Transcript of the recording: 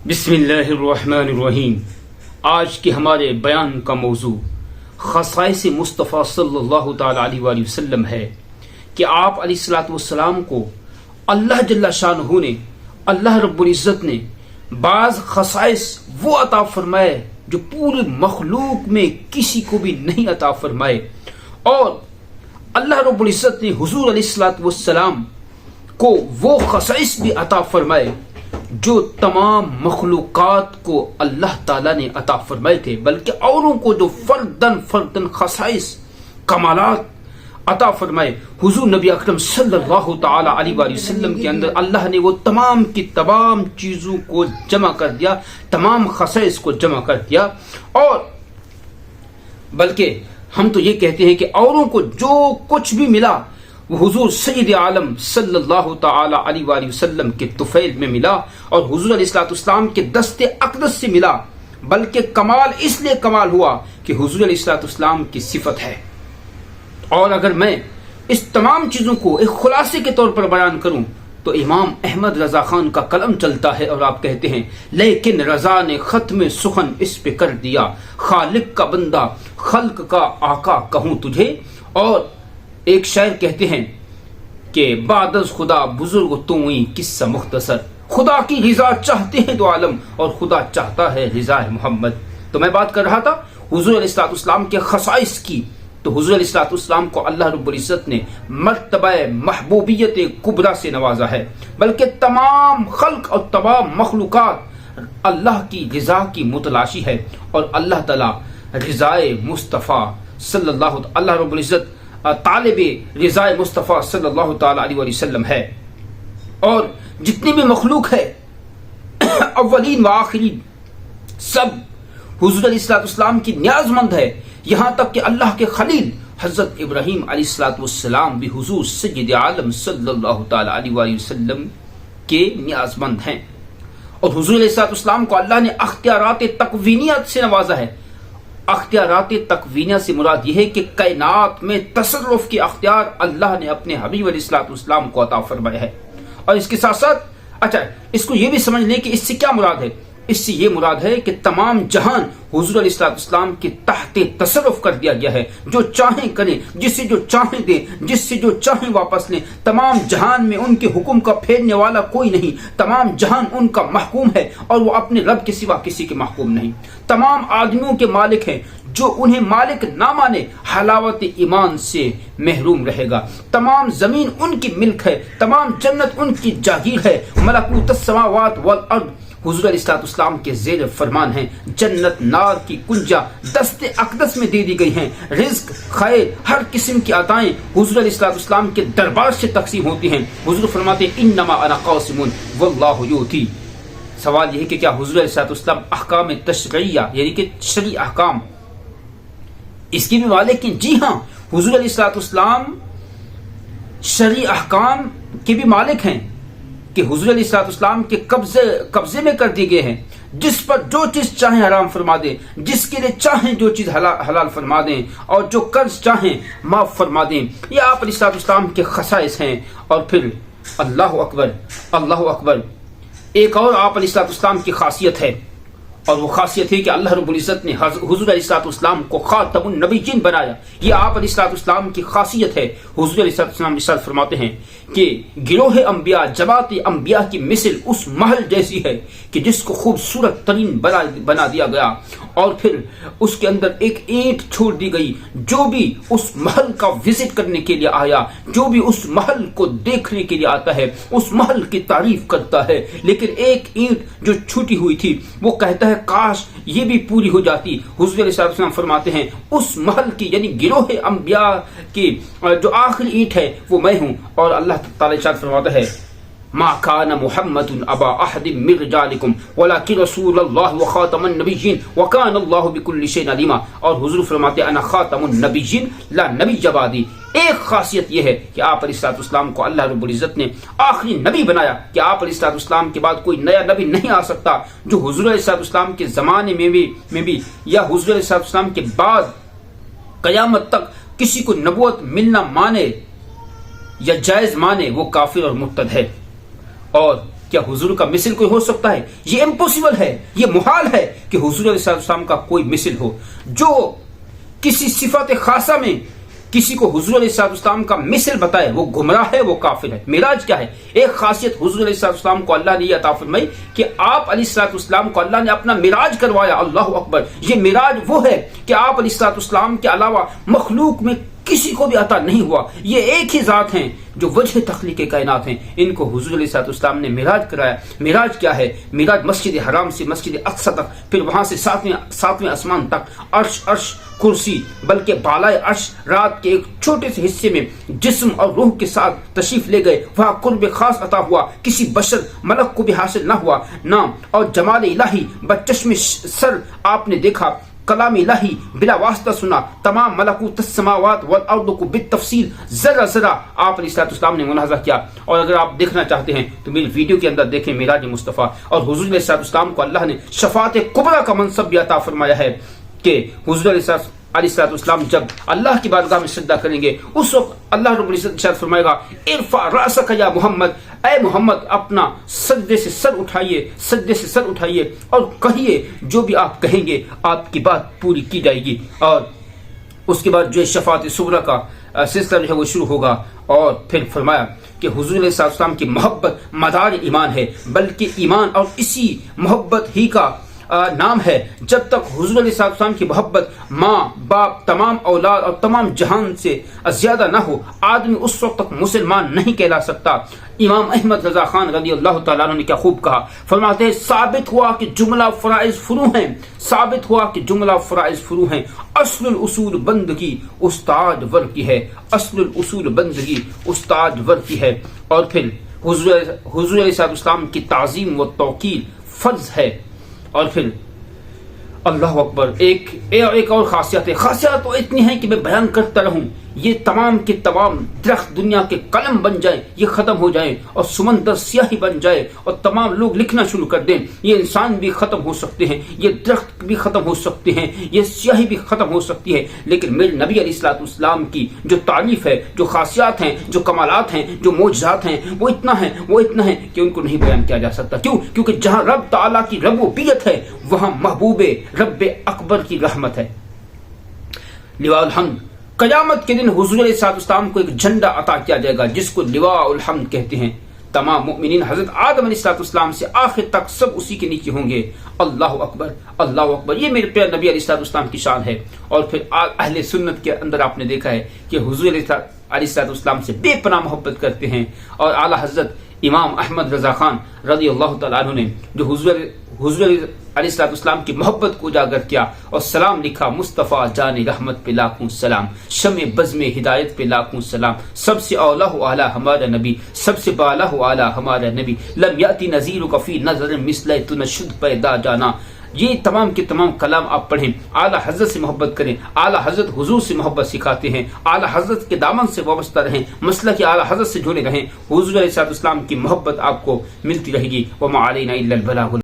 بسم اللہ الرحمن الرحیم۔ آج کے ہمارے بیان کا موضوع خصائص مصطفیٰ صلی اللہ تعالی علیہ وآلہ وسلم ہے کہ آپ علیہ الصلوۃ والسلام کو اللہ جل شانہ نے، اللہ رب العزت نے بعض خصائص وہ عطا فرمائے جو پوری مخلوق میں کسی کو بھی نہیں عطا فرمائے، اور اللہ رب العزت نے حضور علیہ الصلوۃ والسلام کو وہ خصائص بھی عطا فرمائے جو تمام مخلوقات کو اللہ تعالیٰ نے عطا فرمائے تھے، بلکہ اوروں کو جو فردن خصائص کمالات عطا فرمائے، حضور نبی اکرم صلی اللہ تعالی علیہ وآلہ وسلم کے اندر اللہ نے وہ تمام کی تمام چیزوں کو جمع کر دیا، تمام خصائص کو جمع کر دیا۔ اور بلکہ ہم تو یہ کہتے ہیں کہ اوروں کو جو کچھ بھی ملا وہ حضور سید عالم صلی اللہ تعالی علیہ وآلہ وسلم کے طفیل میں ملا، اور حضور علیہ الصلوۃ والسلام کے دست اقدس سے ملا، بلکہ کمال اس لیے کمال ہوا کہ حضور علیہ الصلوۃ والسلام کی صفت ہے۔ اور اگر میں اس تمام چیزوں کو ایک خلاصے کے طور پر بیان کروں تو امام احمد رضا خان کا قلم چلتا ہے اور آپ کہتے ہیں، لیکن رضا نے ختم سخن اس پہ کر دیا، خالق کا بندہ خلق کا آقا کہوں تجھے۔ اور ایک شاعر کہتے ہیں کہ بعد از خدا بزرگ توئی قصہ مختصر، خدا کی رضا چاہتے ہیں دو عالم اور خدا چاہتا ہے رضا محمد۔ تو میں بات کر رہا تھا حضور علیہ الصلوۃ والسلام کے خصائص کی، تو حضور علیہ الصلوۃ والسلام کو اللہ رب العزت نے مرتبہ محبوبیت کبریٰ سے نوازا ہے، بلکہ تمام خلق اور تمام مخلوقات اللہ کی رضا کی متلاشی ہے، اور اللہ تعالیٰ رضائے مصطفیٰ صلی اللہ رب العزت طالب رضا مصطفیٰ صلی اللہ تعالی علیہ وسلم ہے، اور جتنی بھی مخلوق ہے اولین و آخرین سب حضور علیہ الصلوۃ والسلام کی نیاز مند ہے، یہاں تک کہ اللہ کے خلیل حضرت ابراہیم علیہ الصلوۃ والسلام بھی حضور سید عالم صلی اللہ تعالی علیہ وسلم کے نیاز مند ہیں۔ اور حضور علیہ الصلوۃ والسلام کو اللہ نے اختیارات تکوینیت سے نوازا ہے۔ اختیارات تکوینیہ سے مراد یہ ہے کہ کائنات میں تصرف کے اختیار اللہ نے اپنے حبیب علیہ الصلوۃ والسلام کو عطا فرمایا ہے۔ اور اس کے ساتھ ساتھ اچھا اس کو یہ بھی سمجھ لیں کہ اس سے کیا مراد ہے، اس سے یہ مراد ہے کہ تمام جہان حضور علیہ الصلوۃ والسلام کے تحت تصرف کر دیا گیا ہے، جو چاہیں کریں، جس سے جو چاہیں دیں، جس سے جو چاہیں واپس لیں، تمام جہان میں ان کے حکم کا پھیرنے والا کوئی نہیں، تمام جہان ان کا محکوم ہے اور وہ اپنے رب کے سوا کسی کے محکوم نہیں، تمام آدمیوں کے مالک ہیں، جو انہیں مالک نہ مانے حلاوت ایمان سے محروم رہے گا، تمام زمین ان کی ملک ہے، تمام جنت ان کی جاگیر ہے، ملکوت السماوات والارض حضور علیہ الصلوۃ والسلام کے زیر فرمان ہیں، جنت نار کی کنجا دست اقدس میں دے دی گئی ہیں، رزق خیر ہر قسم کی عطائیں حضور علیہ الصلوۃ والسلام کے دربار سے تقسیم ہوتی ہیں۔ حضور فرماتے ہیں انما انا قاسم واللہ یؤتی۔ سوال یہ ہے کہ کیا حضور علیہ الصلوۃ والسلام احکام تشریعیہ یعنی کہ شرعی احکام اس کی بھی مالک ہیں؟ جی ہاں، حضور علیہ الصلوۃ والسلام شرعی احکام کے بھی مالک ہیں کہ حضور علیہ الصلوۃ والسلام کے قبضے میں کر دیے گئے ہیں، جس پر جو چیز چاہیں حرام فرما دیں، جس کے لیے چاہیں جو چیز حلال فرما دیں، اور جو قرض چاہیں معاف فرما دیں۔ یہ آپ علیہ الصلوۃ والسلام کے خصائص ہیں۔ اور پھر اللہ اکبر اللہ اکبر، ایک اور آپ علیہ الصلوۃ والسلام کی خاصیت ہے، اور وہ خاصیت ہے کہ اللہ رب العزت نے حضور علیہ الصلوۃ والسلام کو خاتم النبیین بنایا۔ یہ آپ علیہ الصلوۃ والسلام کی خاصیت ہے۔ حضور علیہ الصلوۃ والسلام ارشاد فرماتے ہیں کہ گروہ انبیاء جماعت انبیاء کی مثل اس محل جیسی ہے کہ جس کو خوبصورت ترین بنا دیا گیا، اور پھر اس کے اندر ایک اینٹ چھوڑ دی گئی، جو بھی اس محل کا وزٹ کرنے کے لیے آیا، جو بھی اس محل کو دیکھنے کے لیے آتا ہے، اس محل کی تعریف کرتا ہے، لیکن ایک اینٹ جو چھوٹی ہوئی تھی وہ کہتا ہے کاش یہ بھی پوری ہو جاتی۔ حضور علیہ الصلوۃ والسلام فرماتے ہیں اس محل کی یعنی گروہ انبیاء کی جو آخری اینٹ ہے وہ میں ہوں، اور اللہ تعالی ارشاد فرماتا ہے ما كان محمد ابا احد من رجالكم ولكن رسول الله وخاتم النبيين وكان الله بكل شيء عليما۔ اور حضور فرماتے ہیں انا خاتم النبيين لا نبي بعدي۔ ایک خاصیت یہ ہے کہ آپ علیہ الصلوۃ والسلام کو اللہ رب العزت نے آخری نبی بنایا، کہ آپ علیہ الصلوۃ والسلام کے بعد کوئی نیا نبی نہیں آ سکتا جو حضور علیہ الصلوۃ والسلام کے زمانے میں بھی یا حضور علیہ الصلوۃ والسلام کے بعد قیامت تک کسی کو نبوت ملنا مانے یا جائز مانے وہ کافر اور مرتد ہے۔ اور کیا حضور کا مثل کوئی ہو سکتا ہے؟ یہ امپوسیبل ہے، یہ محال ہے کہ حضور علیہ السلام کا کوئی مثل ہو۔ جو کسی صفت خاصہ میں کسی کو حضور علیہ السلام کا مثل بتائے وہ گمراہ ہے، وہ کافر ہے۔ معراج کیا ہے؟ ایک خاصیت حضور علیہ السلام کو اللہ نے یہ عطا فرمائی کہ آپ علیہ السلام کو اللہ نے اپنا معراج کروایا۔ اللہ اکبر! یہ معراج وہ ہے کہ آپ علیہ السلام کے علاوہ مخلوق میں کسی کو بھی عطا نہیں ہوا۔ یہ ایک ہی ذات ہیں جو وجہ تخلیق کائنات ہیں، ان کو حضور علیہ السلام نے معراج کرایا۔ معراج کیا ہے؟ معراج مسجد حرام سے مسجد اقصی تک، پھر وہاں سے ساتویں آسمان تک، عرش کرسی، بلکہ بالائے عرش رات کے ایک چھوٹے سے حصے میں جسم اور روح کے ساتھ تشریف لے گئے۔ وہاں قرب خاص عطا ہوا، کسی بشر ملک کو بھی حاصل نہ ہوا نام، اور جمال الہی بچشم سر آپ نے دیکھا، کلام الہی بلا واسطہ سنا، تمام ملکوت السماوات والارض کو بالتفصیل ذرا ذرا آپ علیہ السلام نے ملاحظہ کیا۔ اور اگر آپ دیکھنا چاہتے ہیں تو میری ویڈیو کے اندر دیکھیں معراج مصطفیٰ۔ اور حضور علیہ السلام کو اللہ نے شفاعت کبریٰ کا منصب بھی عطا فرمایا ہے کہ حضور علیہ السلام جب اللہ کی بارگاہ میں سجدہ کریں گے، اس وقت اللہ رب العزت ارشاد فرمائے گا، ارفع رأسک یا محمد، اے محمد اپنا سجدے سے سر اٹھائیے اور کہیے جو بھی آپ کہیں گے آپ کی بات پوری کی جائے گی۔ اور اس کے بعد جو شفاعت صغریٰ کا سلسلہ جو ہے وہ شروع ہوگا۔ اور پھر فرمایا کہ حضور علیہ السلام کی محبت مدار ایمان ہے، بلکہ ایمان اور اسی محبت ہی کا نام ہے۔ جب تک حضور علیہ السلام کی محبت ماں باپ تمام اولاد اور تمام جہان سے زیادہ نہ ہو، آدمی اس وقت تک مسلمان نہیں کہلا سکتا۔ امام احمد رضا خان رضی اللہ تعالیٰ عنہ نے کیا خوب کہا، فرماتے ہیں ثابت ہوا کہ جملہ فرائض فرو ہیں، اصل الاصول بندگی استاد ور کی ہے، اصل الاصول بندگی استاد ور کی ہے۔ اور پھر حضور علیہ السلام کی تعظیم و توقیر فرض ہے۔ اور پھر اللہ اکبر، ایک اور خاصیت ہے، خاصیت تو اتنی ہے کہ میں بیان کرتا رہوں، یہ تمام کے تمام درخت دنیا کے قلم بن جائیں، یہ ختم ہو جائیں، اور سمندر سیاہی بن جائے اور تمام لوگ لکھنا شروع کر دیں، یہ انسان بھی ختم ہو سکتے ہیں، یہ درخت بھی ختم ہو سکتے ہیں، یہ سیاہی بھی ختم ہو سکتی ہے، لیکن میرے نبی علیہ السلام کی جو تعریف ہے، جو خاصیات ہیں، جو کمالات ہیں، جو معجزات ہیں، وہ اتنا ہے کہ ان کو نہیں بیان کیا جا سکتا۔ کیونکہ جہاں رب تعالیٰ کی ربوبیت ہے وہاں محبوب رب اکبر کی رحمت ہے۔ لواء الحمد، قیامت کے دن حضور علیہ السلام کو ایک جھنڈا عطا کیا جائے گا جس کو لواء الحمد کہتے ہیں۔ تمام مؤمنین حضرت آدم علیہ السلام سے آخر تک سب اسی کے نیچے ہوں گے۔ اللہ اکبر، اللہ اکبر، یہ میرے پیارے نبی علیہ السلام کی شان ہے۔ اور پھر اہل سنت کے اندر آپ نے دیکھا ہے کہ حضور علیہ السلام سے بے پناہ محبت کرتے ہیں۔ اور اعلیٰ حضرت امام احمد رضا خان رضی اللہ تعالیٰ عنہ نے جو حضور علیہ السلام کی محبت کو اجاگر کیا اور سلام لکھا، مصطفیٰ جان رحمت پہ لاکھوں سلام، شمع بزم ہدایت پہ لاکھوں سلام، سب سے اولا و اعلیٰ ہمارا نبی، سب سے بالا و اعلیٰ ہمارا نبی، لم یاتی نذیر کا فی نظر مثل تو نشد پیدا جانا۔ یہ تمام کے تمام کلام آپ پڑھیں، اعلیٰ حضرت سے محبت کریں، اعلیٰ حضرت حضور سے محبت سکھاتے ہیں، اعلیٰ حضرت کے دامن سے وابستہ رہیں، مسلک کے اعلیٰ حضرت سے جڑے رہیں، حضور علیہ السلام کی محبت آپ کو ملتی رہے گی۔ وما علینا الا البلاغ۔